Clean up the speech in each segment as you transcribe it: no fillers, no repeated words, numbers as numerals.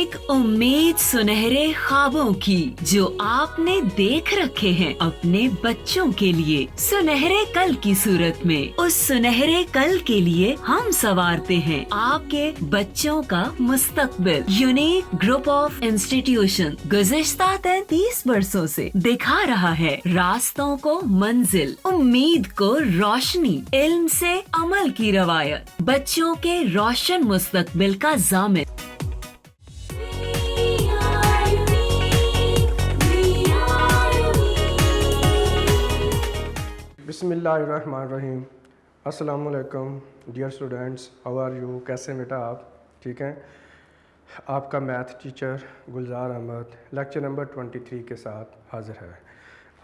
एक उम्मीद सुनहरे ख्वाबों की जो आपने देख रखे हैं अपने बच्चों के लिए, सुनहरे कल की सूरत में। उस सुनहरे कल के लिए हम संवारते हैं आपके बच्चों का मुस्तकबिल। यूनिक ग्रुप ऑफ इंस्टीट्यूशन गुज़िश्ता 33 वर्षों से दिखा रहा है रास्तों को मंजिल, उम्मीद को रोशनी, इल्म से अमल की रवायत, बच्चों के रोशन मुस्तकबिल का जामिन। बिस्मिल्लाहिर्रहमानिर्रहीम। अस्सलाम वालेकुम dear students, how are you? कैसे हैं बेटा आप? ठीक हैं। आपका math teacher Gulzar Ahmad lecture number 23 के साथ हाज़िर है।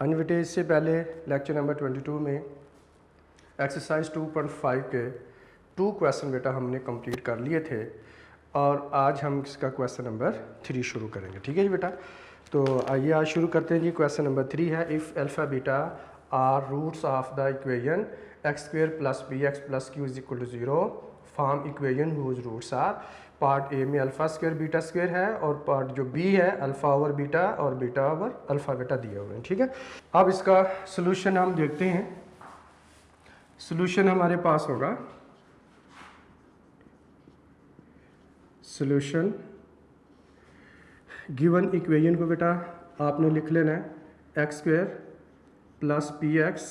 अनविटेज से पहले लेक्चर नंबर 22 में एक्सरसाइज 2.5 के 2 क्वेश्चन बेटा हमने कंप्लीट कर लिए थे और आज हम इसका क्वेश्चन नंबर 3 शुरू करेंगे। ठीक है जी बेटा, तो आइए आज शुरू करते हैं जी। क्वेश्चन नंबर 3 है, if alpha beta are roots of the equation x square plus B x plus Q is equal to 0 form equation whose roots are. Part A में अल्फ़ा स्क्वेयर बीटा स्क्वेयर है और part जो B है alpha over beta और beta over alpha बेटा दिए हुए हैं। ठीक है, अब इसका सोल्यूशन हम देखते हैं। सोल्यूशन हमारे पास होगा, सोल्यूशन गिवन इक्वेशन को बेटा आपने लिख लेना है X square plus P X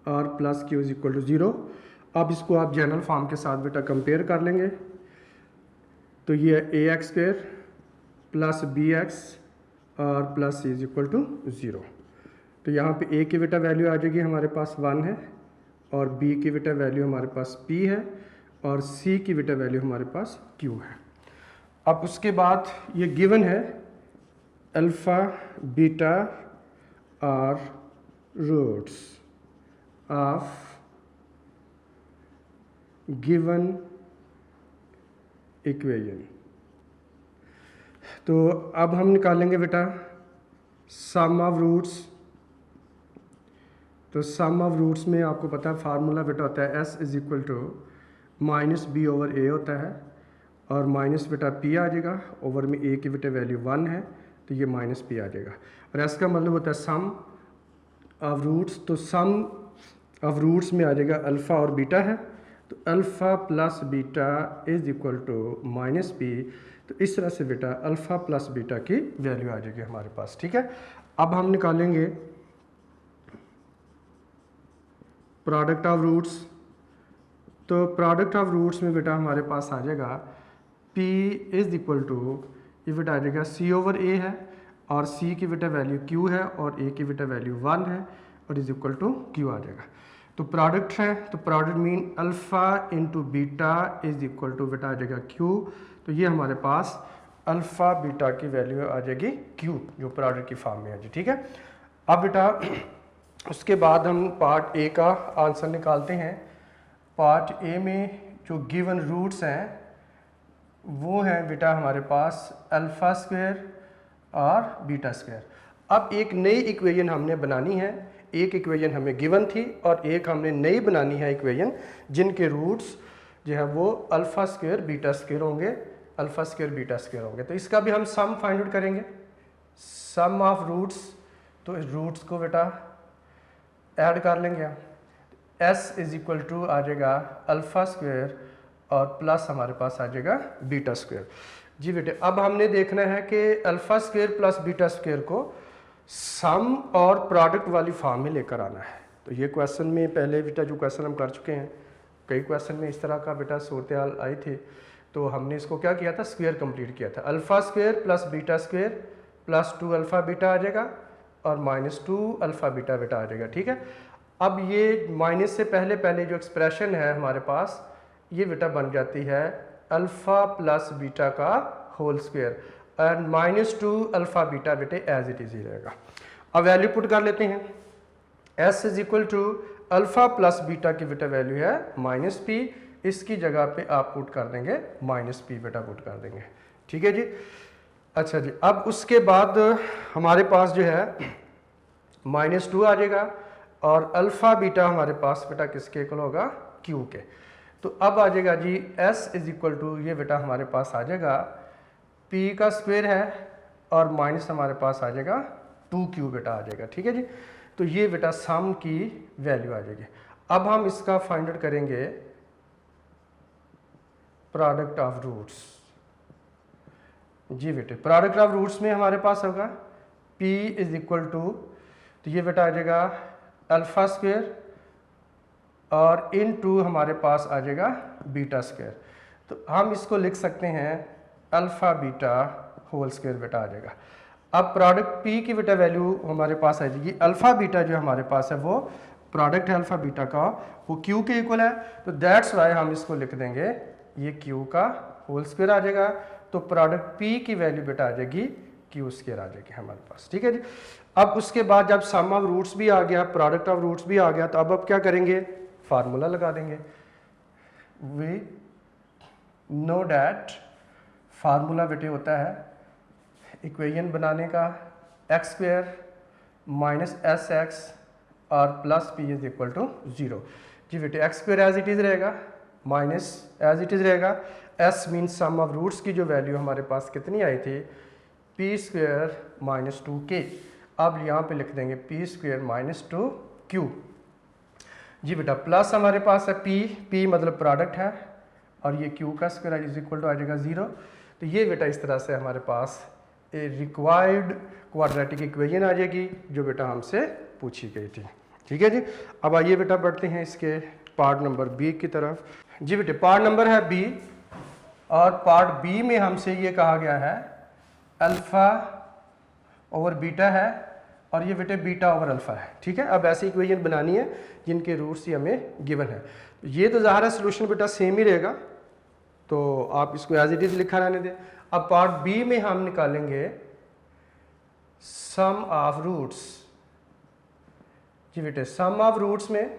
और plus Q is equal to 0। अब इसको आप जनरल फॉर्म के साथ बेटा कंपेयर कर लेंगे, तो ये A X square plus B X और plus C is equal to 0। तो यहाँ पे ए की बेटा वैल्यू आ जाएगी हमारे पास 1 है और बी की बेटा वैल्यू हमारे पास p है और c की बेटा वैल्यू हमारे पास q है। अब उसके बाद ये गिवन है alpha beta are roots of given equation. तो अब हम निकालेंगे बेटा सम ऑफ रूट्स। तो सम ऑफ रूट्स में आपको पता है फार्मूला बेटा होता है s is equal to minus B over A होता है और माइनस बेटा p आ जाएगा, ओवर में a की बेटा वैल्यू 1 है तो ये माइनस p आ जाएगा और s का मतलब होता है सम ऑफ रूट्स। तो सम ऑफ रूट्स में आ जाएगा अल्फ़ा और बीटा है, तो alpha plus beta is equal to minus p। तो इस तरह से बेटा अल्फ़ा प्लस बीटा की वैल्यू आ जाएगी हमारे पास। ठीक है, अब हम निकालेंगे प्रोडक्ट ऑफ रूट्स। तो प्रोडक्ट ऑफ रूट्स में बेटा हमारे पास आ जाएगा p इज इक्वल टू, ये बेटा आ जाएगा c ओवर a है और c की बेटा वैल्यू q है और a की बेटा वैल्यू 1 है और इज इक्वल टू q आ जाएगा। तो प्रोडक्ट है, तो product mean alpha into beta is equal to बेटा आ जाएगा q। तो ये हमारे पास अल्फ़ा बीटा की वैल्यू आ जाएगी q जो प्रोडक्ट की फॉर्म में है जी। ठीक है, अब बेटा उसके बाद हम पार्ट ए का आंसर निकालते हैं। पार्ट ए में जो गिवन रूट्स हैं वो हैं बेटा हमारे पास अल्फ़ा स्क्वायर और बीटा स्क्वायर। अब एक नई इक्वेशन हमने बनानी है, एक इक्वेशन हमें गिवन थी और एक हमने नई बनानी है इक्वेशन जिनके रूट्स जो है वो अल्फ़ा स्क्वायर बीटा स्क्वायर होंगे, अल्फ़ा स्क्वायर बीटा स्क्वायर होंगे। तो इसका भी हम सम फाइंड आउट करेंगे, सम ऑफ रूट्स। तो इस रूट्स को बेटा ऐड कर लेंगे हम, s इज इक्वल टू आ जाएगा अल्फ़ा स्क्वायर और प्लस हमारे पास आ जाएगा बीटा स्क्वायर जी बेटे। अब हमने देखना है कि alpha square plus beta square को सम और प्रोडक्ट वाली फॉर्म में लेकर आना है। तो ये क्वेश्चन में पहले बेटा जो क्वेश्चन हम कर चुके हैं, कई क्वेश्चन में इस तरह का बेटा सूरत हाल आई थी, तो हमने इसको क्या किया था, स्क्वायर कंप्लीट किया था। Alpha square plus beta square plus 2 alpha beta आ जाएगा और माइनस 2 अल्फ़ा बीटा बेटा आ जाएगा। ठीक है, अब ये माइनस से पहले पहले जो एक्सप्रेशन है हमारे पास ये बेटा बन जाती है अल्फ़ा प्लस बीटा का whole square and minus 2 alpha beta बेटे एज इट इज ही रहेगा। अब वैल्यू पुट कर लेते हैं, s is equal to alpha plus beta की बेटा वैल्यू है माइनस p, इसकी जगह पे आप पुट कर देंगे माइनस p बेटा पुट कर देंगे। ठीक है जी, अच्छा जी। अब उसके बाद हमारे पास जो है माइनस 2 आ जाएगा और अल्फ़ा बीटा हमारे पास बेटा किसके इक्वल होगा, q के। तो अब आ जाएगा जी s इज इक्वल टू, ये बेटा हमारे पास आ जाएगा p का स्क्वायर है और माइनस हमारे पास आ जाएगा 2q बेटा आ जाएगा। ठीक है जी, तो ये बेटा सम की वैल्यू आ जाएगी। अब हम इसका फाइंड आउट करेंगे प्रोडक्ट ऑफ रूट्स। जी बेटे, प्रोडक्ट ऑफ रूट्स में हमारे पास होगा p इज इक्वल टू, तो ये बेटा आ जाएगा अल्फा स्क्वायर और इन टू हमारे पास आ जाएगा बीटा स्क्वायर। तो हम इसको लिख सकते हैं अल्फा बीटा होल स्क्वायर बेटा आ जाएगा। अब प्रोडक्ट p की बेटा वैल्यू हमारे पास आ जाएगी, अल्फा बीटा जो हमारे पास है वो प्रोडक्ट है अल्फा बीटा का, वो q के इक्वल है, तो दैट्स वाई हम इसको लिख देंगे ये q का होल स्क्वायर आ जाएगा। तो प्रोडक्ट p की वैल्यू बेटा आ जाएगी q स्क्वायर आ जाएगी हमारे पास। ठीक है जी, अब उसके बाद जब सम ऑफ रूट्स भी आ गया, प्रोडक्ट ऑफ रूट्स भी आ गया, तो अब क्या करेंगे, फार्मूला लगा देंगे। वी नो डैट फार्मूला बेटे होता है इक्वेशन बनाने का X square minus S X और plus P is equal to 0। जी बेटे, x square as it is रहेगा, माइनस एज इट इज़ रहेगा, S means sum of roots की जो वैल्यू हमारे पास कितनी आई थी, पी स्क्वायर माइनस 2k। अब यहाँ पे लिख देंगे पी स्क्वायर माइनस 2q। जी बेटा, प्लस हमारे पास है p मतलब प्रोडक्ट है और ये q का स्क्वायर इज इक्वल टू आ जाएगा 0। तो ये बेटा इस तरह से हमारे पास ए रिक्वायर्ड क्वाड्रेटिक इक्वेशन आ जाएगी जो बेटा हमसे पूछी गई थी। ठीक है जी, अब आइए बेटा बढ़ते हैं इसके पार्ट नंबर बी की तरफ। जी बेटे, पार्ट नंबर है बी और पार्ट बी में हमसे ये कहा गया है अल्फा ओवर बीटा है और ये बेटे बीटा ओवर अल्फा है। ठीक है, अब ऐसी इक्वेशन बनानी है जिनके रूट्स ही हमें गिवन है। ये तो ज़ाहिर है सोल्यूशन बेटा सेम ही रहेगा, तो आप इसको एज इट इज़ लिखा रहने दें। अब पार्ट बी में हम निकालेंगे सम ऑफ रूट्स। जी बेटे, सम ऑफ रूट्स में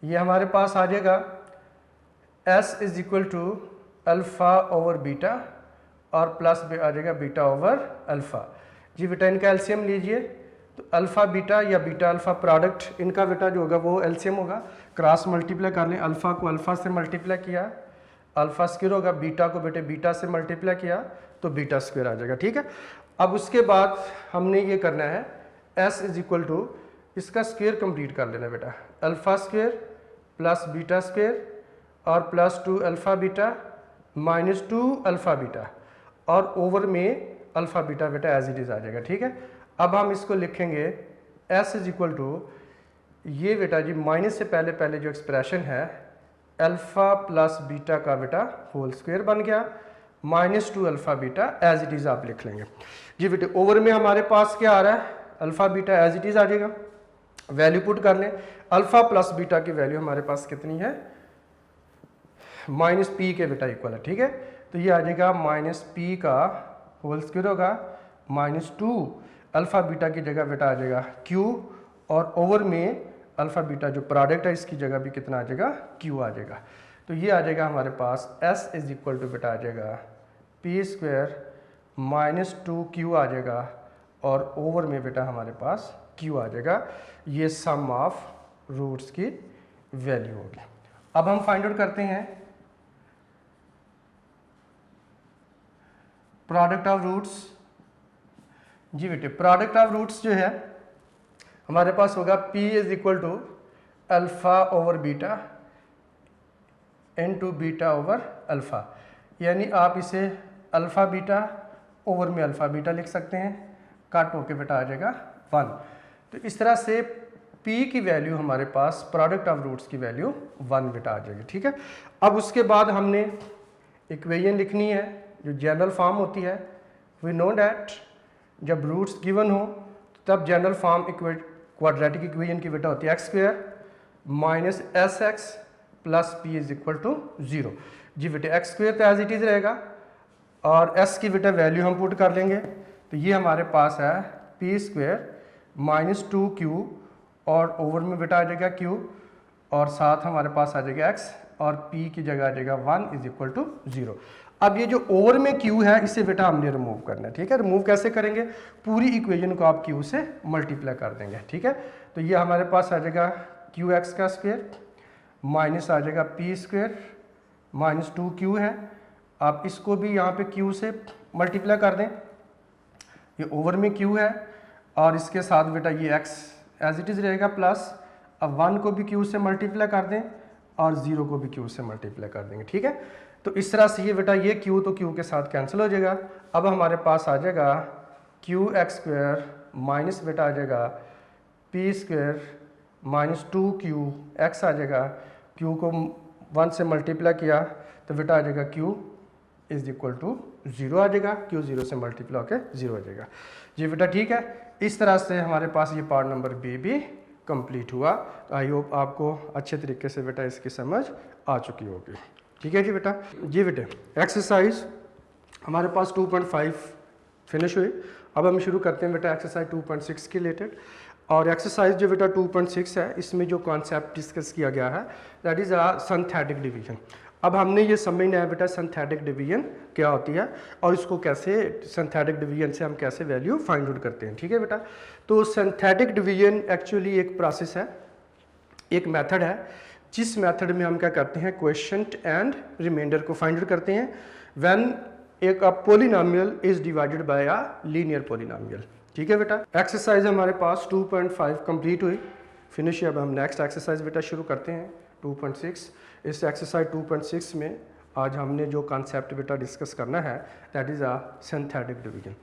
ये हमारे पास आ जाएगा s is equal to alpha over beta और प्लस आ जाएगा बीटा ओवर अल्फा। जी बेटा, इनका एलसीएम लीजिए, तो अल्फा बीटा या बीटा अल्फा प्रोडक्ट इनका बेटा जो होगा वो एलसीएम होगा, क्रॉस मल्टीप्लाई कर लें, अल्फा को अल्फा से मल्टीप्लाई किया, अल्फा स्क्वायर होगा, बीटा को बेटे बीटा से मल्टीप्लाई किया तो बीटा स्क्वायर आ जाएगा। ठीक है, अब उसके बाद हमने ये करना है s इज इक्वल टू, इसका स्क्वायर कंप्लीट कर लेना बेटा, alpha square plus beta square और plus 2 alpha beta minus 2 alpha beta और ओवर में अल्फा बीटा बेटा एज इट इज़ आ जाएगा। ठीक है, अब हम इसको लिखेंगे s इज इक्वल टू, ये बेटा जी माइनस से पहले पहले जो एक्सप्रेशन है अल्फा प्लस बीटा का बेटा होल स्क्वायर बन गया minus 2 alpha beta as it is आप लिख लेंगे। जी बेटे, ओवर में हमारे पास क्या आ रहा है, alpha beta as it is आ जाएगा, वैल्यू पुट कर लें, अल्फा प्लस बीटा की वैल्यू हमारे पास कितनी है, माइनस पी के बेटा इक्वल है। ठीक है, तो ये आ जाएगा माइनस पी का होल स्क्वायर होगा माइनस 2 अल्फा बीटा की जगह बेटा आ जाएगा q और ओवर में अल्फा बीटा जो प्रोडक्ट है इसकी जगह भी कितना आ जाएगा, q आ जाएगा। तो ये आ जाएगा हमारे पास s इज इक्वल टू बेटा आ जाएगा पी स्क्वायर माइनस 2q आ जाएगा और ओवर में बेटा हमारे पास q आ जाएगा। ये सम ऑफ रूट्स की वैल्यू होगी। अब हम फाइंड आउट करते हैं प्रोडक्ट ऑफ रूट्स। जी बेटे, प्रोडक्ट ऑफ रूट्स जो है हमारे पास होगा p is equal to alpha over beta into beta over alpha, यानी आप इसे अल्फा बीटा ओवर में अल्फा बीटा लिख सकते हैं, कट होके बेटा आ जाएगा 1। तो इस तरह से p की वैल्यू हमारे पास प्रोडक्ट ऑफ रूट्स की वैल्यू 1 बेटा आ जाएगी। ठीक है, अब उसके बाद हमने इक्वेशन लिखनी है जो जनरल फॉर्म होती है। वी नो डैट जब रूट्स गिवन हो तब जनरल फॉर्म क्वाड्रेटिक इक्वेशन की बेटा होती है x square minus S x plus P is equal to 0। जी बेटे, एक्स स्क्वायर तो एज इट इज़ रहेगा और एस की बेटा वैल्यू हम पुट कर लेंगे, तो ये हमारे पास है पी स्क्वायर माइनस 2q और ओवर में बेटा आ जाएगा q और साथ हमारे पास आ जाएगा x और p की जगह आ जाएगा 1 इज इक्वल टू 0। अब ये जो ओवर में q है इसे बेटा हमने रिमूव करना है। ठीक है, रिमूव कैसे करेंगे, पूरी इक्वेशन को आप q से मल्टीप्लाई कर देंगे। ठीक है, तो ये हमारे पास आ जाएगा qx का स्क्वायर माइनस आ जाएगा p स्क्वायर माइनस 2q है आप इसको भी यहाँ पे q से मल्टीप्लाई कर दें, ये ओवर में q है और इसके साथ बेटा ये x एज इट इज़ रहेगा प्लस, अब 1 को भी q से मल्टीप्लाई कर दें और 0 को भी q से मल्टीप्लाई कर देंगे, ठीक है। तो इस तरह से ये बेटा ये q तो q के साथ कैंसिल हो जाएगा। अब हमारे पास आ जाएगा qx² माइनस बेटा आ जाएगा p² माइनस 2qx आ जाएगा, q को 1 से मल्टीप्लाई किया तो बेटा आ जाएगा q इज इक्वल टू 0 आ जाएगा, q 0 से मल्टीप्लाई होकर 0 आ जाएगा। जी बेटा ठीक है, इस तरह से हमारे पास ये पार्ट नंबर बी भी कंप्लीट हुआ। तो आई होप आपको अच्छे तरीके से बेटा इसकी समझ आ चुकी होगी। ठीक है जी बेटा। जी बेटे एक्सरसाइज हमारे पास 2.5 फिनिश हुई। अब हम शुरू करते हैं बेटा एक्सरसाइज 2.6 के रिलेटेड। और एक्सरसाइज जो बेटा 2.6 है इसमें जो कॉन्सेप्ट डिस्कस किया गया है that is a synthetic division. अब हमने ये समझना है बेटा सिंथेटिक डिवीजन क्या होती है और इसको कैसे सिंथेटिक डिवीजन से हम कैसे वैल्यू फाइंड आउट करते हैं। ठीक है बेटा। तो सिंथेटिक डिवीजन एक्चुअली एक प्रोसेस है, एक मेथड है जिस मेथड में हम क्या करते हैं क्वोशिएंट एंड रिमाइंडर को फाइंड आउट करते हैं व्हेन एक polynomial is divided by a linear polynomial. ठीक है बेटा। एक्सरसाइज हमारे पास 2.5 कंप्लीट हुई, फिनिश। अब हम नेक्स्ट एक्सरसाइज बेटा शुरू करते हैं 2.6। इस एक्सरसाइज 2.6 में आज हमने जो कॉन्सेप्ट बेटा डिस्कस करना है that is a synthetic division.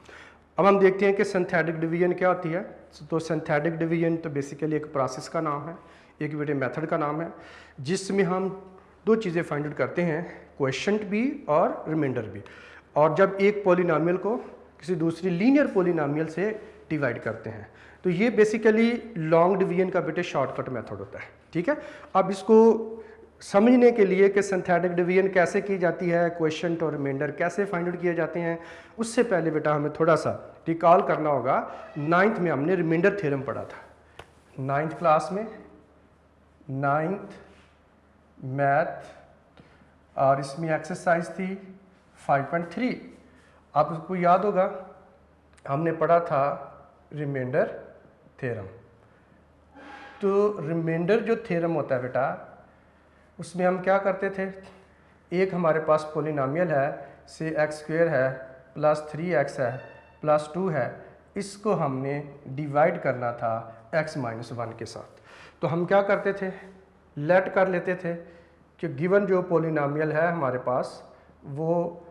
अब हम देखते हैं कि सिंथेटिक डिवीजन क्या होती है। तो सिंथेटिक डिवीजन तो बेसिकली एक प्रोसेस का नाम है, एक बेटे मेथड का नाम है, जिसमें हम दो चीज़ें फाइंड आउट करते हैं, क्वोशिएंट भी और रिमाइंडर भी। और जब एक पॉलिनोमियल को किसी दूसरी लीनियर पॉलिनोमियल से डिवाइड करते हैं तो ये बेसिकली लॉन्ग डिवीजन का बेटे शॉर्टकट मेथड होता है। ठीक है। अब इसको समझने के लिए कि सिंथेटिक डिवीजन कैसे की जाती है, क्वोशिएंट और रिमाइंडर कैसे फाइंड आउट किए जाते हैं, उससे पहले बेटा हमें थोड़ा सा रिकॉल करना होगा। 9th में हमने रिमाइंडर थ्योरम पढ़ा था, 9th क्लास में, 9th मैथ, और इसमें एक्सरसाइज थी 5.3। आपको याद होगा हमने पढ़ा था रिमाइंडर थ्योरम। तो रिमाइंडर जो थ्योरम होता है बेटा उसमें हम क्या करते थे, एक हमारे पास पॉलिनोमियल है से x² है प्लस 3x है प्लस 2 है, इसको हमने डिवाइड करना था x-1 के साथ। तो हम क्या करते थे, लेट कर लेते थे कि गिवन जो पॉलिनोमियल है हमारे पास वो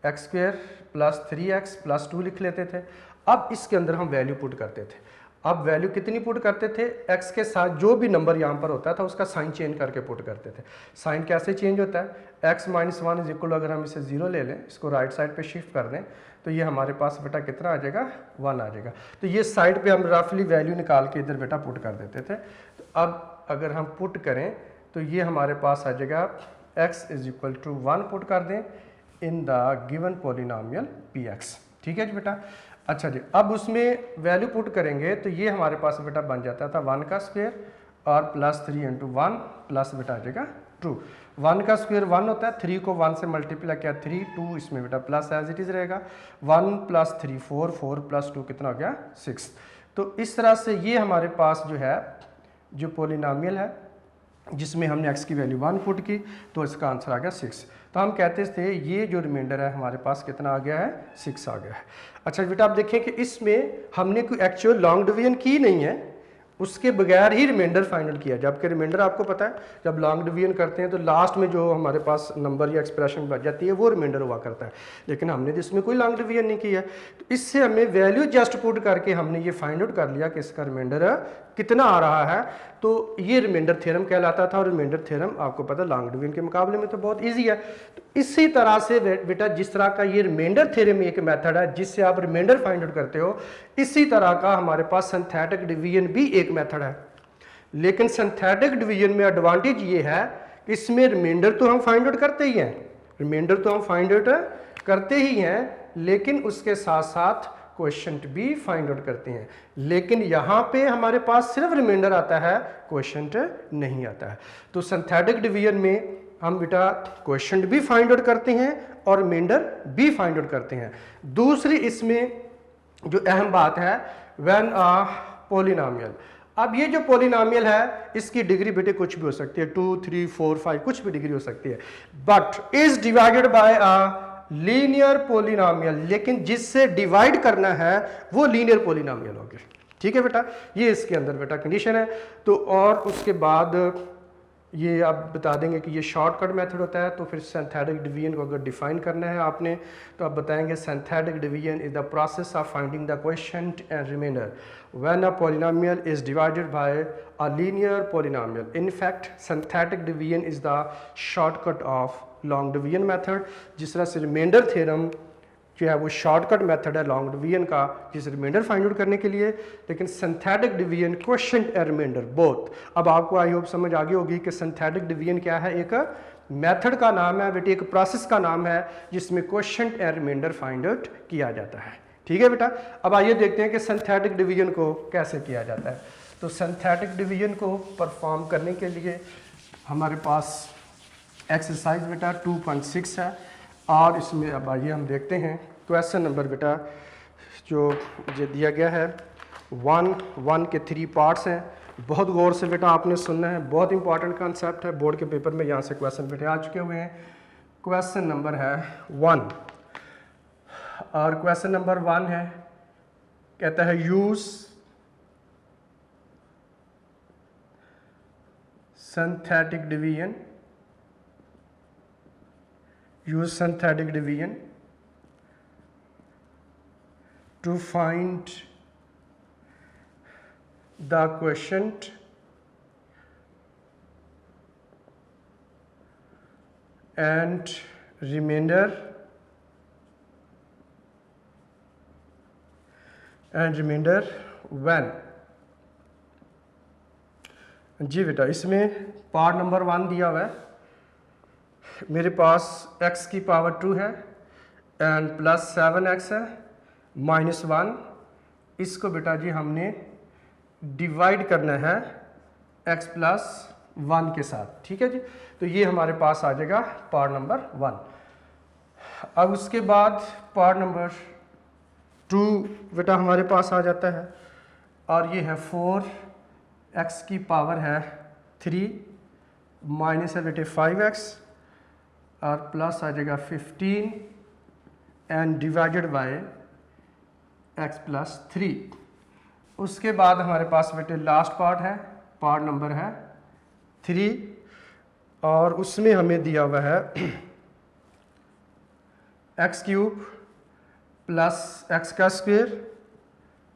x² प्लस 3x प्लस 2 लिख लेते थे। अब इसके अंदर हम वैल्यू पुट करते थे। अब वैल्यू कितनी पुट करते थे, x के साथ जो भी नंबर यहाँ पर होता था उसका साइन चेंज करके पुट करते थे। साइन कैसे चेंज होता है, x-1 इज इक्वल, अगर हम इसे 0 ले लें, इसको राइट साइड पे शिफ्ट कर दें तो ये हमारे पास बेटा कितना आ जाएगा, 1 आ जाएगा। तो ये साइड पे हम रफली वैल्यू निकाल के इधर बेटा पुट कर देते थे। तो अब अगर हम पुट करें तो ये हमारे पास आ जाएगा x is equal to 1 put कर दें in the given polynomial px। ठीक है जी बेटा। अच्छा जी, अब उसमें वैल्यू पुट करेंगे तो ये हमारे पास बेटा बन जाता था 1 का स्क्वायर और प्लस 3 इंटू 1 प्लस बेटा आ जाएगा 2। 1 का स्क्वायर 1 होता है, 3 को 1 से मल्टीप्लाई किया 3, 2 इसमें बेटा प्लस एज इट इज़ रहेगा। 1 प्लस 3 4, 4 प्लस 2 कितना हो गया 6। तो इस तरह से ये हमारे पास जो है जो पॉलिनोमियल है जिसमें हमने x की वैल्यू 1 पुट की तो इसका आंसर आ गया 6। तो हम कहते थे ये जो रिमाइंडर है हमारे पास कितना आ गया है, 6 आ गया है। अच्छा बेटा आप देखें कि इसमें हमने कोई एक्चुअल लॉन्ग डिवीजन की नहीं है, उसके बगैर ही रिमाइंडर फाइनल किया। जबकि रिमाइंडर आपको पता है जब लॉन्ग डिवीजन करते हैं तो लास्ट में जो हमारे पास नंबर या एक्सप्रेशन बच जाती है वो रिमाइंडर हुआ करता है, लेकिन हमने तो इसमें कोई लॉन्ग डिवीजन नहीं किया। तो इससे हमें वैल्यू जस्ट पुट करके हमने ये फाइंड आउट कर लिया कि इसका रिमाइंडर कितना आ रहा है। तो ये रिमाइंडर थ्योरम कहलाता था और रिमाइंडर थ्योरम आपको पता है लॉन्ग डिवीजन के मुकाबले में तो बहुत ईजी है। तो इसी तरह से बेटा जिस तरह का ये रिमाइंडर थ्योरम एक मेथड है जिससे आप रिमाइंडर फाइंड आउट करते हो, इसी तरह का हमारे पास सिंथेटिक डिवीजन भी एक मेथड है। लेकिन सिंथेटिक डिवीजन में एडवांटेज ये है कि इसमें रिमाइंडर तो हम फाइंड आउट करते ही हैं, रिमाइंडर तो हम फाइंड आउट करते ही हैं, लेकिन उसके साथ साथ क्वोशिएंट भी फाइंड आउट करते हैं। लेकिन यहाँ पे हमारे पास सिर्फ रिमाइंडर आता है, क्वोशिएंट नहीं आता है। तो सिंथेटिक डिवीजन में हम बेटा क्वोशिएंट भी फाइंड आउट करते हैं और रिमाइंडर भी फाइंड आउट करते हैं। दूसरी इसमें जो अहम बात है व्हेन पॉलिनोमियल, अब ये जो पॉलिनोमियल है इसकी डिग्री बेटे कुछ भी हो सकती है, 2, 3, 4, 5 कुछ भी डिग्री हो सकती है, but is divided bye linear polynomial, लेकिन जिससे डिवाइड करना है वो लीनियर पोलिनोमियल हो गया। ठीक है बेटा, ये इसके अंदर बेटा कंडीशन है। तो और उसके बाद ये आप बता देंगे कि ये शॉर्टकट मेथड होता है। तो फिर सिंथेटिक डिवीजन को अगर डिफाइन करना है आपने तो आप बताएंगे synthetic division is the process of finding the quotient and remainder when a polynomial is divided by a linear polynomial. In fact synthetic division is the shortcut of long division method. जिस तरह से remainder theorem जो है वो shortcut method है long division का जिस remainder find out करने के लिए, लेकिन synthetic division quotient and remainder both. अब आपको आई होप समझ आ गई होगी कि सिंथेटिक डिवीजन क्या है, एक मेथड का नाम है बेटे, एक प्रोसेस का नाम है जिसमें quotient and remainder find out किया जाता है। ठीक है बेटा, अब आइए देखते हैं कि सिंथेटिक डिवीजन को कैसे किया जाता है। तो सिंथेटिक डिवीजन को परफॉर्म करने के लिए हमारे पास एक्सरसाइज बेटा 2.6 है और इसमें अब आइए हम देखते हैं क्वेश्चन नंबर बेटा जो मुझे दिया गया है 1 के 3 पार्ट्स हैं। बहुत गौर से बेटा आपने सुनना है, बहुत इंपॉर्टेंट कॉन्सेप्ट है, बोर्ड के पेपर में यहाँ से क्वेश्चन बेटे आ चुके हुए हैं। क्वेश्चन नंबर है 1 और क्वेश्चन नंबर 1 है, कहता है use synthetic division, use synthetic division to find the quotient and remainder when। जी बेटा, इसमें पार्ट नंबर 1 दिया हुआ है, मेरे पास x की पावर 2 है एंड प्लस 7x है माइनस 1। इसको बेटा जी हमने डिवाइड करना है x प्लस 1 के साथ। ठीक है जी, तो ये हमारे पास आ जाएगा पार्ट नंबर 1। अब उसके बाद पार्ट नंबर 2 बेटा हमारे पास आ जाता है और ये है 4x की पावर है 3 माइनस है बेटे 5x और प्लस आ जाएगा 15 and divided by x plus 3। उसके बाद हमारे पास बेटे लास्ट पार्ट है, पार्ट नंबर है 3 और उसमें हमें दिया हुआ है x क्यूब प्लस x का स्क्वायर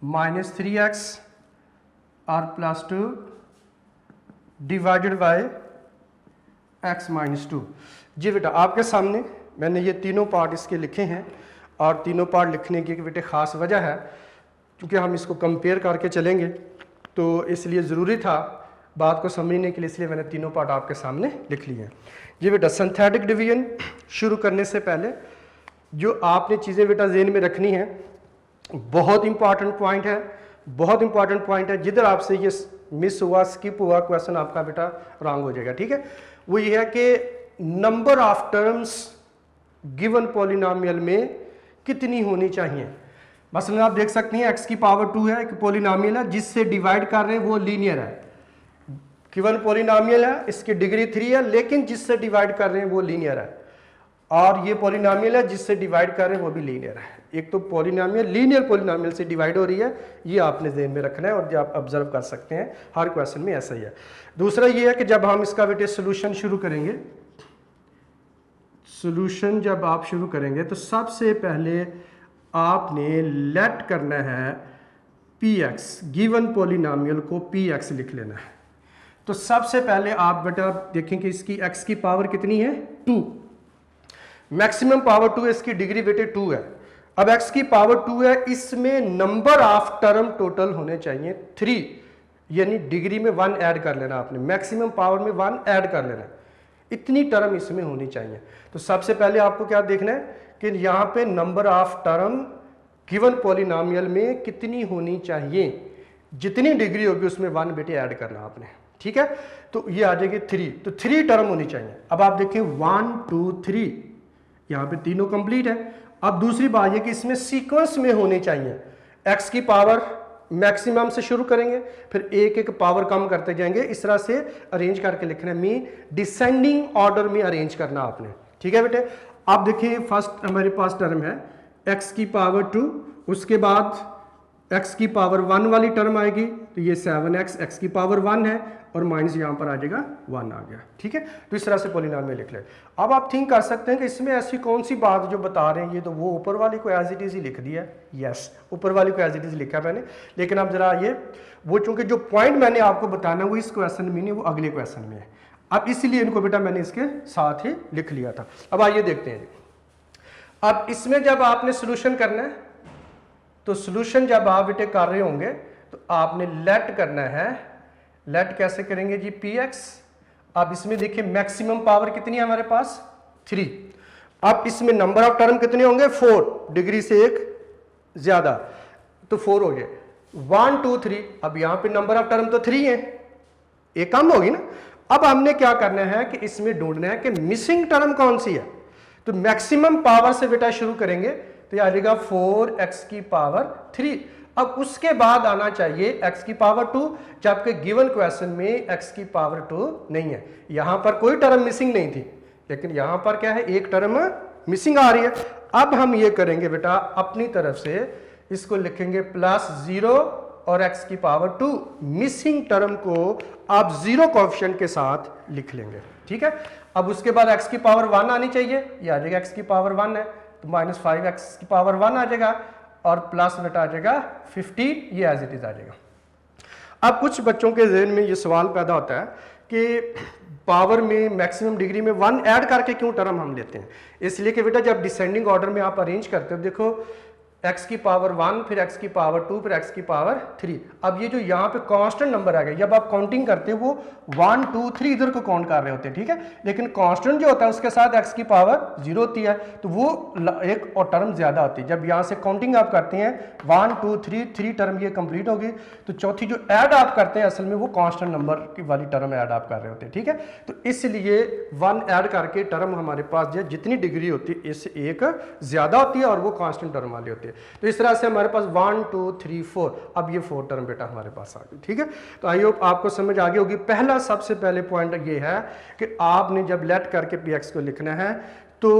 माइनस 3x और plus 2 divided by x minus 2। जी बेटा, आपके सामने मैंने ये तीनों पार्ट इसके लिखे हैं और तीनों पार्ट लिखने की बेटे ख़ास वजह है क्योंकि हम इसको कंपेयर करके चलेंगे तो इसलिए ज़रूरी था बात को समझने के लिए, इसलिए मैंने तीनों पार्ट आपके सामने लिख लिए हैं। जी बेटा, सिंथेटिक डिवीजन शुरू करने से पहले जो आपने चीज़ें बेटा ज़हन में रखनी है, बहुत इंपॉर्टेंट पॉइंट है, बहुत इंपॉर्टेंट पॉइंट है। जिधर आपसे ये मिस हुआ, स्किप हुआ क्वेश्चन आपका बेटा रॉन्ग हो जाएगा। ठीक है, वो ये है कि number of terms given polynomial में कितनी होनी चाहिए। मसलन आप देख सकते हैं x की पावर 2 है, एक पॉलिनोमियल है जिससे डिवाइड कर रहे हैं वो लीनियर है। गिवन पॉलिनोमियल है, इसकी डिग्री 3 है, लेकिन जिससे डिवाइड कर रहे हैं वो लीनियर है। और ये पॉलिनोमियल है जिससे डिवाइड कर रहे हैं वो भी लीनियर है। एक तो पॉलिनोमियल लीनियर पॉलिनोमियल से डिवाइड हो रही है, ये आपने ज़हन में रखना है और जो आप ऑब्जर्व कर सकते हैं हर क्वेश्चन में ऐसा ही है। दूसरा ये है कि जब हम इसका बेटे सोल्यूशन शुरू करेंगे, सोल्यूशन जब आप शुरू करेंगे तो सबसे पहले आपने लेट करना है px, गिवन पॉलिनोमियल को px लिख लेना है। तो सबसे पहले आप बेटा देखें कि इसकी x की पावर कितनी है 2, मैक्सिमम पावर 2 है, इसकी डिग्री बेटे 2 है। अब x की पावर 2 है, इसमें नंबर ऑफ टर्म टोटल होने चाहिए 3, यानी डिग्री में 1 ऐड कर लेना आपने, मैक्सिमम पावर में 1 ऐड कर लेना, इतनी टर्म इसमें होनी चाहिए। तो सबसे पहले आपको क्या देखना है कि यहाँ पे number of term given polynomial में कितनी होनी चाहिए, जितनी डिग्री होगी उसमें 1 बेटे ऐड करना आपने। ठीक है, तो ये आ जाएगी 3, तो 3 टर्म होनी चाहिए। अब आप देखें 1 2 3, यहाँ पे तीनों कंप्लीट है। अब दूसरी बात ये कि इसमें सीक्वेंस में होनी चाहिए, x की पावर मैक्सिमम से शुरू करेंगे, फिर एक एक पावर कम करते जाएंगे, इस तरह से अरेंज करके लिखना है। मी डिसेंडिंग ऑर्डर में अरेंज करना आपने। ठीक है बेटे, आप देखिए फर्स्ट हमारे पास टर्म है x की पावर 2, उसके बाद x की पावर 1 वाली टर्म आएगी, तो ये 7x x की पावर 1 है और माइनस यहाँ पर आ जाएगा 1 आ गया। ठीक है, तो इस तरह से पॉलिनॉमियल लिख ले। अब आप थिंक कर सकते हैं कि इसमें ऐसी कौन सी बात जो बता रहे हैं, ये तो वो ऊपर वाली को एज इट इज़ ही लिख दिया है। यस, ऊपर वाली को एज इट इज़ लिखा मैंने, लेकिन अब जरा ये वो चूंकि जो पॉइंट मैंने आपको बताना वो इस क्वेश्चन में नहीं, वो अगले क्वेश्चन में है। अब इसीलिए इनको बेटा मैंने इसके साथ ही लिख लिया था। अब आइए देखते हैं। अब इसमें जब आपने सोल्यूशन करना है, तो सोल्यूशन जब आप बेटे कर रहे होंगे तो आपने लेट करना है। लेट कैसे करेंगे जी, px। अब इसमें देखिए मैक्सिमम पावर कितनी है हमारे पास, 3। अब इसमें नंबर ऑफ टर्म कितने होंगे, 4, डिग्री से एक ज्यादा, तो 4 हो गए। 1 2 3, अब यहां पे नंबर ऑफ टर्म तो 3 है, एक कम होगी ना। अब हमने क्या करना है कि इसमें ढूंढना है कि मिसिंग टर्म कौन सी है। तो मैक्सिमम पावर से बेटा शुरू करेंगे, तो यह आ जाएगा 4x की पावर 3। अब उसके बाद आना चाहिए x की पावर 2, जबकि गिवन क्वेश्चन में x की पावर 2 नहीं है। यहां पर कोई टर्म मिसिंग नहीं थी, लेकिन यहां पर क्या है, एक टर्म मिसिंग आ रही है। अब हम ये करेंगे बेटा अपनी तरफ से, इसको लिखेंगे +0 और x की पावर 2। मिसिंग टर्म को आप 0 कोएफिशिएंट के साथ लिख लेंगे। ठीक है, अब उसके बाद x की पावर 1 आनी चाहिए, ये आ जाएगा x की पावर 1 है, तो -5x की पावर 1 आ जाएगा और प्लस बेटा आ जाएगा 15, ये एज इट इज आ जाएगा। अब कुछ बच्चों के जहन में ये सवाल पैदा होता है कि पावर में मैक्सिमम डिग्री में 1 ऐड करके क्यों टर्म हम लेते हैं। इसलिए कि बेटा जब डिसेंडिंग ऑर्डर में आप अरेंज करते हो, देखो x की पावर 1, फिर x की पावर 2, फिर x की पावर 3। अब ये जो यहाँ पे कांस्टेंट नंबर आ गया, जब आप काउंटिंग करते हो वो 1 2 3 इधर को काउंट कर रहे होते हैं। ठीक है, लेकिन कांस्टेंट जो होता है उसके साथ x की पावर 0 होती है, तो वो एक और टर्म ज्यादा होती है। जब यहाँ से काउंटिंग आप करते हैं 1 2 3 टर्म ये कंप्लीट होगी, तो चौथी जो ऐड आप करते हैं असल में वो कांस्टेंट नंबर की वाली टर्म ऐड आप कर रहे होते हैं। ठीक है, तो इसलिए 1 ऐड करके टर्म हमारे पास जो जितनी डिग्री होती है इससे एक ज्यादा होती है और वो कांस्टेंट टर्म वाली होती है। तो इस तरह से हमारे पास 1 2 3 4, अब ये 4 टर्म बेटा हमारे पास आ गई। ठीक है, तो आई होप आपको समझ आ गई होगी। पहला सबसे पहले पॉइंट ये है कि आपने जब लेट करके px को लिखना है तो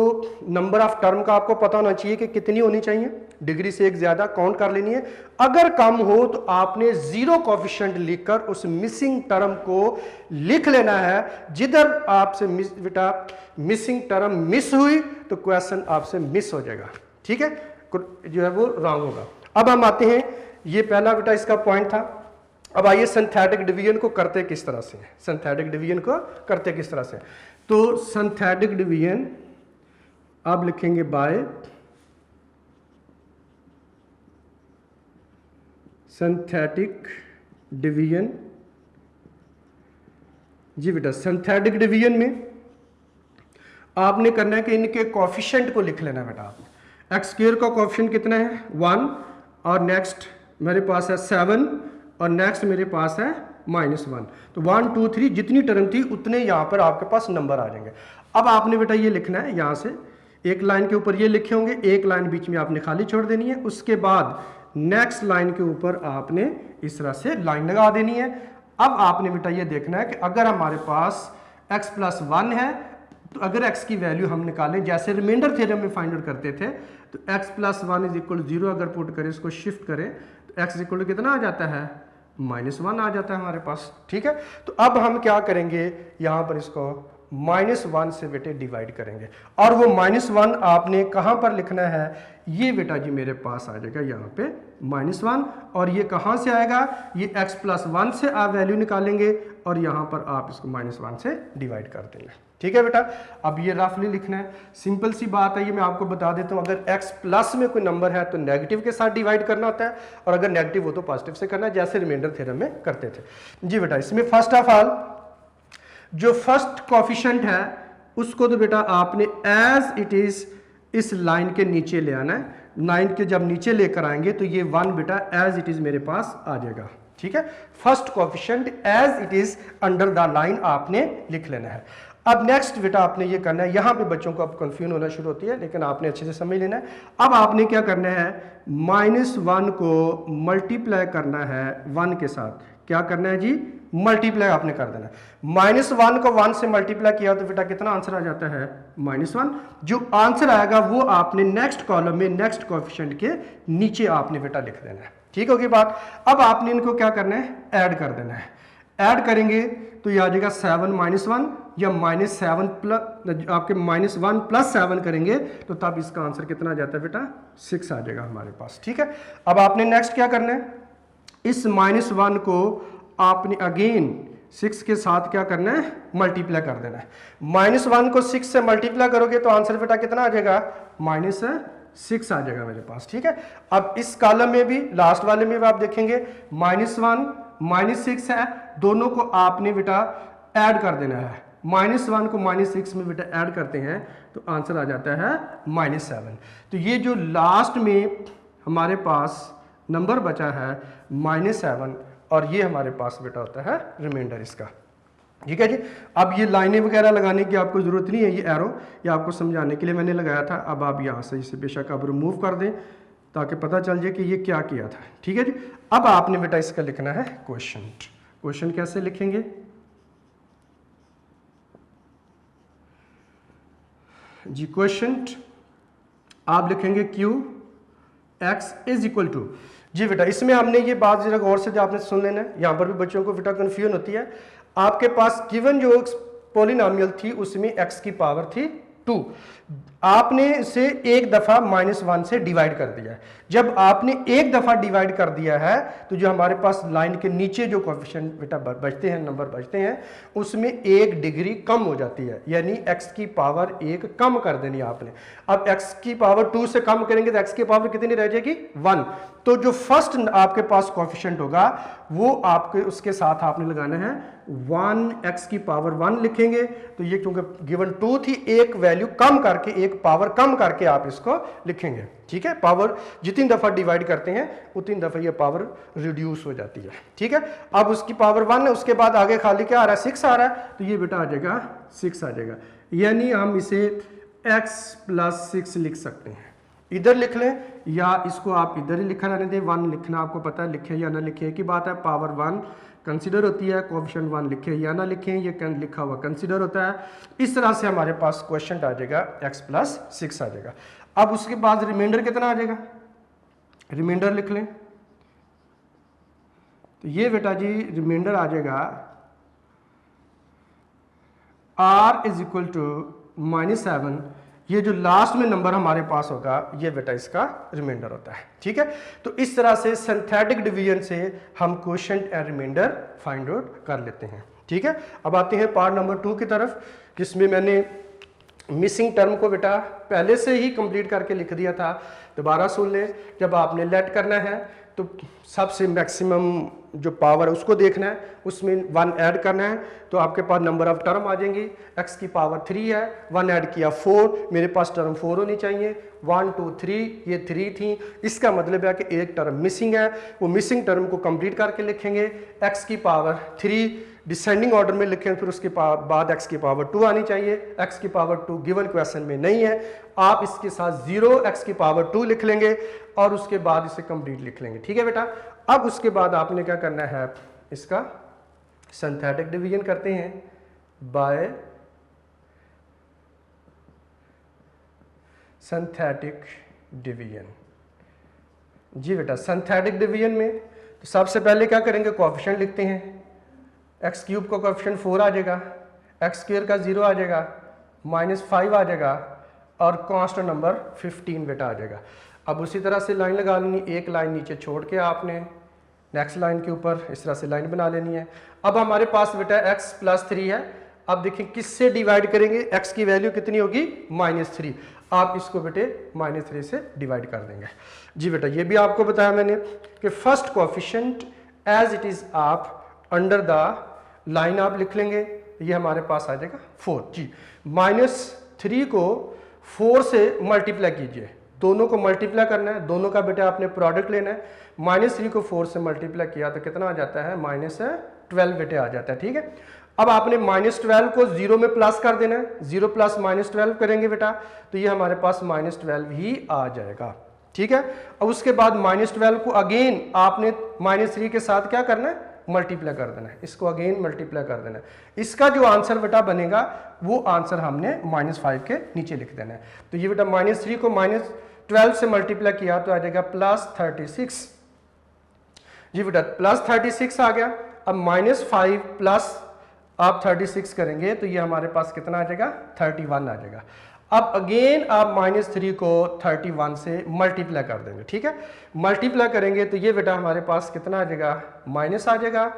नंबर ऑफ टर्म का आपको पता होना चाहिए कि कितनी होनी चाहिए, डिग्री से एक ज्यादा काउंट कर लेनी है। अगर कम हो तो आपने 0 कोएफिशिएंट लिखकर उस मिसिंग टर्म को लिख लेना है। जिधर आपसे बेटा मिसिंग टर्म मिस हुई तो क्वेश्चन आपसे मिस हो जाएगा। ठीक है, जो है वो रॉन्ग होगा। अब हम आते हैं, ये पहला बेटा इसका पॉइंट था। अब आइए सिंथेटिक डिवीजन को करते किस तरह से, सिंथेटिक डिवीजन को करते किस तरह से। तो सिंथेटिक डिवीजन आप लिखेंगे बाय सिंथेटिक डिवीजन। जी बेटा सिंथेटिक डिवीजन में आपने करना है कि इनके कोएफिशिएंट को लिख लेना बेटा। आपने x² का कोएफिशिएंट कितना है 1, और नेक्स्ट मेरे पास है 7, और नेक्स्ट मेरे पास है -1। तो 1 2 3 जितनी टर्म थी उतने यहाँ पर आपके पास नंबर आ जाएंगे। अब आपने बेटा ये लिखना है, यहाँ से एक लाइन के ऊपर ये लिखे होंगे, एक लाइन बीच में आपने खाली छोड़ देनी है। उसके बाद नेक्स्ट लाइन के ऊपर आपने इस तरह से लाइन लगा देनी है। अब आपने बेटा ये देखना है कि अगर हमारे पास x + 1 है, तो अगर x की वैल्यू हम निकालें जैसे रिमाइंडर थ्योरम में फाइंड आउट करते थे, तो x + 1 = 0 अगर पुट करें, इसको शिफ्ट करें, तो x = कितना आ जाता है, -1 आ जाता है हमारे पास। ठीक है, तो अब हम क्या करेंगे, यहाँ पर इसको -1 से बेटे डिवाइड करेंगे, और वो -1 आपने कहाँ पर लिखना है, ये बेटा जी मेरे पास आ जाएगा यहाँ पे -1, और ये कहाँ से आएगा, ये x + 1 से आप वैल्यू निकालेंगे और यहाँ पर आप इसको -1 से डिवाइड कर देंगे। ठीक है बेटा, अब ये रफली लिखना है, सिंपल सी बात है। ये मैं आपको बता देता हूँ, अगर x प्लस में कोई नंबर है तो नेगेटिव के साथ डिवाइड करना होता है, और अगर नेगेटिव हो तो पॉजिटिव से करना है, जैसे रिमाइंडर थ्योरम में करते थे। जी बेटा, इसमें फर्स्ट ऑफ ऑल जो फर्स्ट कोएफिशिएंट है उसको तो बेटा आपने एज इट इज इस लाइन के नीचे ले आना है। लाइन के जब नीचे लेकर आएंगे तो ये 1 बेटा एज इट इज मेरे पास आ जाएगा। ठीक है, first coefficient as it is under the line आपने लिख लेना है। अब नेक्स्ट बेटा आपने ये करना है, यहाँ पे बच्चों को अब कंफ्यूजन होना शुरू होती है, लेकिन आपने अच्छे से समझ लेना है। अब आपने क्या करना है, -1 को मल्टीप्लाई करना है 1 के साथ। क्या करना है जी, मल्टीप्लाई आपने कर देना है। -1 को 1 से मल्टीप्लाई किया तो बेटा कितना आंसर आ जाता है, -1। जो आंसर आएगा वो आपने नेक्स्ट कॉलम में नेक्स्ट कोएफिशिएंट के नीचे आपने बेटा लिख देना है। ठीक होगी बात। अब आपने इनको क्या करना है, ऐड कर देना है। ऐड करेंगे तो ये आ जाएगा 7 -1 या -7 प्लस आपके -1 + 7 करेंगे तो तब इसका आंसर कितना आ जाता है बेटा, 6 आ जाएगा हमारे पास। ठीक है, अब आपने नेक्स्ट क्या करना है, इस -1 को आपने अगेन 6 के साथ क्या करना है, मल्टीप्लाई कर देना है। -1 को 6 से मल्टीप्लाई करोगे तो आंसर बेटा कितना आ जाएगा, -6 आ जाएगा मेरे पास। ठीक है, अब इस कॉलम में भी लास्ट वाले में भी आप देखेंगे -1 -6 है, दोनों को आपने बेटा ऐड कर देना है। -1 को -6 में बेटा ऐड करते हैं तो आंसर आ जाता है -7। तो ये जो लास्ट में हमारे पास नंबर बचा है -7 और ये हमारे पास बेटा होता है रिमाइंडर इसका। ठीक है जी, अब ये लाइनें वगैरह लगाने की आपको ज़रूरत नहीं है, ये एरो ये आपको समझाने के लिए मैंने लगाया था। अब आप यहाँ से इसे बेशक आप रिमूव कर दें ताकि पता चल जाए कि ये क्या किया था। ठीक है जी, अब आपने बेटा इसका लिखना है क्वोशिएंट। क्वोशिएंट कैसे लिखेंगे जी, क्वोशिएंट आप लिखेंगे QX = जी बेटा, इसमें हमने ये बात जरा गौर से जो आपने सुन लेना है, यहाँ पर भी बच्चों को बेटा कन्फ्यूजन होती है। आपके पास गिवन जो पॉलिनोमियल थी उसमें x की पावर थी 2, आपने इसे एक दफा -1 से डिवाइड कर दिया है। जब आपने एक दफा डिवाइड कर दिया है तो जो हमारे पास लाइन के नीचे जो कोएफिशिएंट बेटा बचते हैं, नंबर बचते हैं, उसमें 1 डिग्री कम हो जाती है, यानी x की पावर 1 कम कर देनी आपने। अब x की पावर 2 से कम करेंगे तो x की पावर कितनी रह जाएगी, 1। तो जो फर्स्ट आपके पास कोएफिशिएंट होगा वो आपके उसके साथ आपने लगाना है 1, x की पावर 1 लिखेंगे। तो ये क्योंकि गिवन 2 थी, एक वैल्यू कम करके, एक पावर कम करके आप इसको लिखेंगे। ठीक है, पावर जितनी दफा डिवाइड करते हैं उतनी दफा ये पावर रिड्यूस हो जाती है। ठीक है, अब उसकी पावर 1 है, उसके बाद आगे खाली क्या आ रहा है, 6 आ रहा है, तो ये बेटा आ जाएगा 6 आ जाएगा। यानी हम इसे x + 6 लिख सकते हैं। इधर लिख लें या इसको आप इधर ही लिखा रहने दें। 1 लिखना आपको पता है, लिखें या ना लिखें एक ही बात है। पावर 1 कंसीडर होती है, कोएफिशिएंट 1 लिखें या ना लिखें, ये लिखा हुआ कंसीडर होता है। इस तरह से हमारे पास क्वेश्चन आ जाएगा x + 6 आ जाएगा। अब उसके बाद रिमाइंडर कितना आ जाएगा, रिमाइंडर लिख लें। तो ये बेटा जी रिमाइंडर आ जाएगा r = -7। ये जो लास्ट में नंबर हमारे पास होगा ये बेटा इसका रिमाइंडर होता है। ठीक है, तो इस तरह से सिंथेटिक डिवीजन से हम quotient and remainder find out कर लेते हैं। ठीक है, अब आते हैं पार्ट नंबर 2 की तरफ, जिसमें मैंने मिसिंग टर्म को बेटा पहले से ही कंप्लीट करके लिख दिया था। दोबारा सुन लें, जब आपने लेट करना है तो सबसे मैक्सिमम जो पावर है उसको देखना है, उसमें 1 ऐड करना है तो आपके पास नंबर ऑफ टर्म आ जाएंगी। x की पावर 3 है, 1 ऐड किया 4, मेरे पास टर्म 4 होनी चाहिए। 1 2 3, ये 3 थी, इसका मतलब है कि एक टर्म मिसिंग है। वो मिसिंग टर्म को कंप्लीट करके लिखेंगे। x की पावर 3 डिसेंडिंग ऑर्डर में लिखें, फिर उसके बाद x की पावर 2 आनी चाहिए। x की पावर 2 गिवन क्वेश्चन में नहीं है, आप इसके साथ 0 x की पावर 2 लिख लेंगे और उसके बाद इसे कंप्लीट लिख लेंगे। ठीक है बेटा, अब उसके बाद आपने क्या करना है, इसका सिंथेटिक डिवीजन करते हैं बाय सिंथेटिक डिवीजन। जी बेटा, सिंथेटिक डिवीजन में तो सबसे पहले क्या करेंगे, कोएफिशिएंट लिखते हैं। x³ का कोएफिशिएंट 4 आ जाएगा, x² का 0 आ जाएगा, -5 आ जाएगा और कांस्टेंट नंबर 15 बेटा आ जाएगा। अब उसी तरह से लाइन लगा लेनी, एक लाइन नीचे छोड़ के आपने नेक्स्ट लाइन के ऊपर इस तरह से लाइन बना लेनी है। अब हमारे पास बेटा x + 3 है। अब देखिए किससे डिवाइड करेंगे, x की वैल्यू कितनी होगी, -3। आप इसको बेटे -3 से डिवाइड कर देंगे। जी बेटा, ये भी आपको बताया मैंने कि first coefficient as it is आप अंडर द लाइन आप लिख लेंगे, ये हमारे पास आ जाएगा 4। जी, -3 को 4 से मल्टीप्लाई कीजिए, दोनों को मल्टीप्लाई करना है, दोनों का बेटा आपने प्रोडक्ट लेना है। -3 को 4 से मल्टीप्लाई किया तो कितना आ जाता है, -12 बेटे आ जाता है। ठीक है, अब आपने -12 को 0 में प्लस कर देना है, 0 + -12 करेंगे बेटा तो ये हमारे पास -12 ही आ जाएगा। ठीक है, अब उसके बाद -12 को अगेन आपने -3 के साथ क्या करना है, मल्टीप्लाई कर देना है, इसको अगेन मल्टीप्लाई कर देना है। इसका जो आंसर बेटा बनेगा वो आंसर हमने -5 के नीचे लिख देना है। तो ये बेटा -3 को -12 से मल्टीप्लाई किया तो आ जाएगा +36। जी बेटा +36 आ गया। अब -5 प्लस आप 36 करेंगे तो ये हमारे पास कितना आ जाएगा 31 आ जाएगा। अब अगेन आप -3 को 31 से मल्टीप्लाई कर देंगे, ठीक है। मल्टीप्लाई करेंगे तो ये बेटा हमारे पास कितना आ जाएगा माइनस आ जाएगा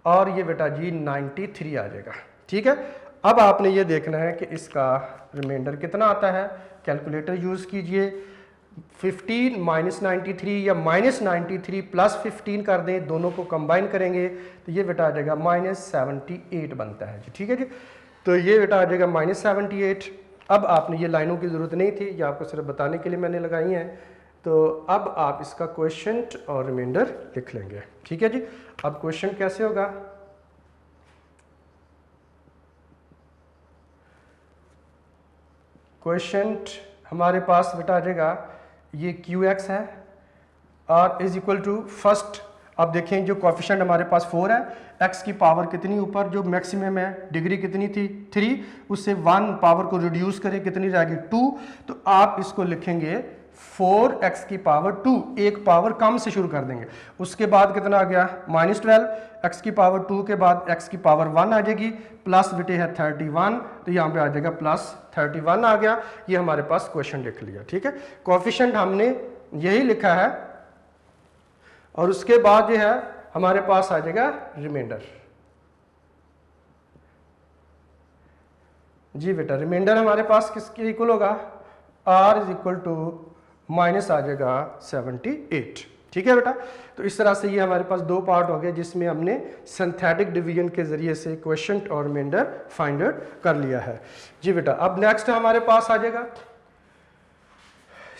और ये बेटा जी 93 आ जाएगा, ठीक है। अब आपने ये देखना है कि इसका रिमाइंडर कितना आता है। कैलकुलेटर यूज़ कीजिए, 15 -93 या -93 +15 कर दें, दोनों को कंबाइन करेंगे तो ये बेटा आ जाएगा -78 बनता है जी, ठीक है जी। तो ये बेटा आ जाएगा -78। अब आपने ये लाइनों की ज़रूरत नहीं थी, ये आपको सिर्फ बताने के लिए मैंने लगाई हैं। तो अब आप इसका क्वेश्चन और रिमाइंडर लिख लेंगे, ठीक है जी। अब क्वेश्चन कैसे होगा, क्वेश्चन हमारे पास बेटा आ जाएगा ये QX है और इज इक्वल टू फर्स्ट। अब देखें जो कोफिशिएंट हमारे पास 4 है, x की पावर कितनी ऊपर जो मैक्सिमम है डिग्री कितनी थी 3, उससे 1 पावर को रिड्यूस करें कितनी रहेगी 2। तो आप इसको लिखेंगे 4x की पावर 2, एक पावर कम से शुरू कर देंगे। उसके बाद कितना आ गया -12, x की पावर 2 के बाद x की पावर 1 आ जाएगी, प्लस बेटे है 31 तो यहाँ पे आ जाएगा +31 आ गया। ये हमारे पास क्वेश्चन लिख लिया, ठीक है। कोफिशिएंट हमने यही लिखा है और उसके बाद जो है हमारे पास आ जाएगा रिमाइंडर। जी बेटा रिमाइंडर हमारे पास किसके इक्वल होगा, r is equal to minus आ जाएगा 78, ठीक है बेटा। तो इस तरह से ये हमारे पास 2 पार्ट हो गए जिसमें हमने सिंथेटिक डिवीजन के जरिए से क्वेश्चन और रिमाइंडर फाइंड आउट कर लिया है। जी बेटा अब नेक्स्ट हमारे पास आ जाएगा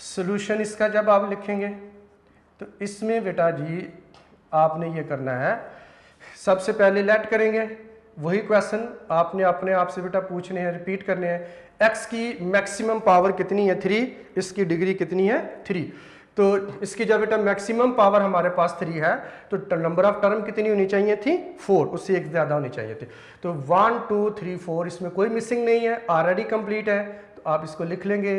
सोल्यूशन इसका। जब आप लिखेंगे तो इसमें बेटा जी आपने ये करना है, सबसे पहले लेट करेंगे, वही क्वेश्चन आपने अपने आप से बेटा पूछने हैं, रिपीट करने हैं। x की मैक्सिमम पावर कितनी है 3, इसकी डिग्री कितनी है 3। तो इसकी जब बेटा मैक्सिमम पावर हमारे पास 3 है तो नंबर ऑफ टर्म कितनी होनी चाहिए थी 4, उससे एक ज़्यादा होनी चाहिए थी। तो 1 2 3 4 इसमें कोई मिसिंग नहीं है, ऑलरेडी कंप्लीट है। तो आप इसको लिख लेंगे,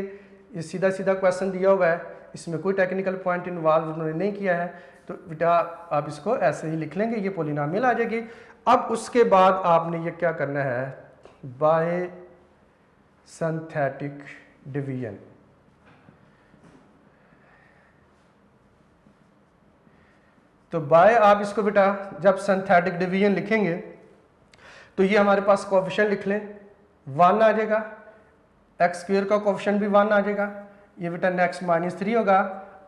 ये सीधा सीधा क्वेश्चन दिया हुआ है, इसमें कोई टेक्निकल पॉइंट इन्वॉल्व उन्होंने नहीं किया है। तो बेटा आप इसको ऐसे ही लिख लेंगे, ये पॉलिनोमियल आ जाएगी। अब उसके बाद आपने ये क्या करना है, बाय सिंथेटिक डिवीजन। तो बाय आप इसको बेटा जब सिंथेटिक डिवीजन लिखेंगे तो ये हमारे पास कोएफिशिएंट लिख लें, 1 आ जाएगा, x² का कोएफिशिएंट भी 1 आ जाएगा, ये बेटा नेक्स्ट -3 होगा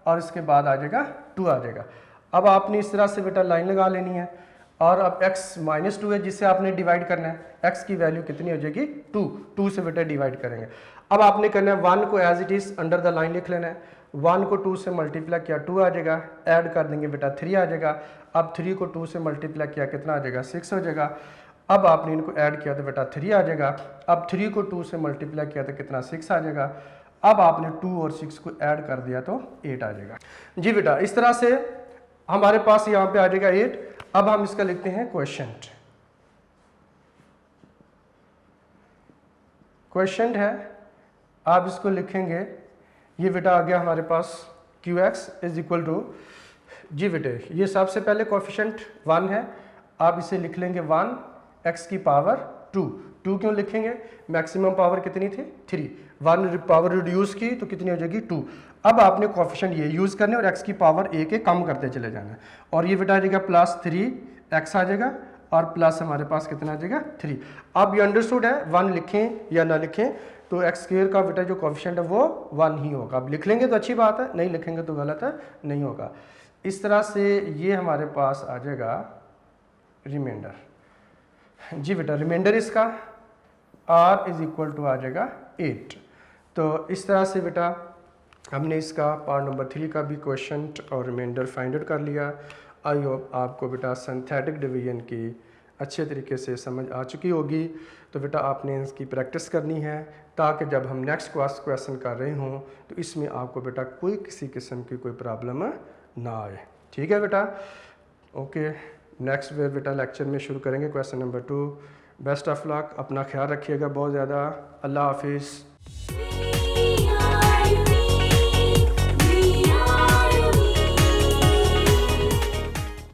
और इसके बाद आ जाएगा 2 आ जाएगा। अब आपने इस तरह से बेटा लाइन लगा लेनी है और अब x -2 है जिससे आपने डिवाइड करना है, x की वैल्यू कितनी हो जाएगी 2 से बेटा डिवाइड करेंगे। अब आपने करना है 1 को as it is under the line लिख लेना है, 1 को 2 से मल्टीप्लाई किया 2 आ जाएगा, ऐड कर देंगे बेटा 3 आ जाएगा। अब 3 को 2 से मल्टीप्लाई किया कितना आ जाएगा 6 हो जाएगा। अब आपने इनको ऐड किया तो बेटा 3 आ जाएगा। अब 3 को 2 से मल्टीप्लाई किया तो कितना 6 आ जाएगा। अब आपने 2 और 6 को ऐड कर दिया तो 8 आ जाएगा। जी बेटा इस तरह से हमारे पास यहाँ पे आ जाएगा 8। अब हम इसका लिखते हैं क्वेश्चन। क्वेश्चन है, आप इसको लिखेंगे, ये बेटा आ गया हमारे पास QX इज इक्वल टू, जी बेटे ये सबसे पहले कोएफिशिएंट 1 है, आप इसे लिख लेंगे 1, x की पावर 2 क्यों लिखेंगे, मैक्सिमम पावर कितनी थी 3, 1 पावर रिड्यूस की तो कितनी हो जाएगी 2। अब आपने कोएफिशिएंट ये यूज़ करने और x की पावर a के कम करते चले जाना है और ये बेटा आ जाएगा +3x आ जाएगा और प्लस हमारे पास कितना आ जाएगा 3। अब ये अंडरस्टूड है, 1 लिखें या ना लिखें तो x² का बेटा जो कोएफिशिएंट है वो 1 ही होगा। अब लिख लेंगे तो अच्छी बात है, नहीं लिखेंगे तो गलत है, नहीं होगा। इस तरह से ये हमारे पास आ जाएगा रिमाइंडर। जी बेटा रिमाइंडर इसका r इज इक्वल टू आ जाएगा 8। तो इस तरह से बेटा हमने इसका पार्ट नंबर 3 का भी क्वेश्चन और रिमाइंडर फाइंड आउट कर लिया। आई होप आपको बेटा सिंथेटिक डिवीजन की अच्छे तरीके से समझ आ चुकी होगी। तो बेटा आपने इसकी प्रैक्टिस करनी है ताकि जब हम नेक्स्ट क्वेश्चन कर रहे हों तो इसमें आपको बेटा कोई किसी किस्म की कोई प्रॉब्लम ना आए। ठीक है बेटा, ओके। नेक्स्ट बेटा लेक्चर में शुरू करेंगे question number 2। Best of luck, अपना ख्याल रखिएगा बहुत ज़्यादा। अल्लाह हाफिज़।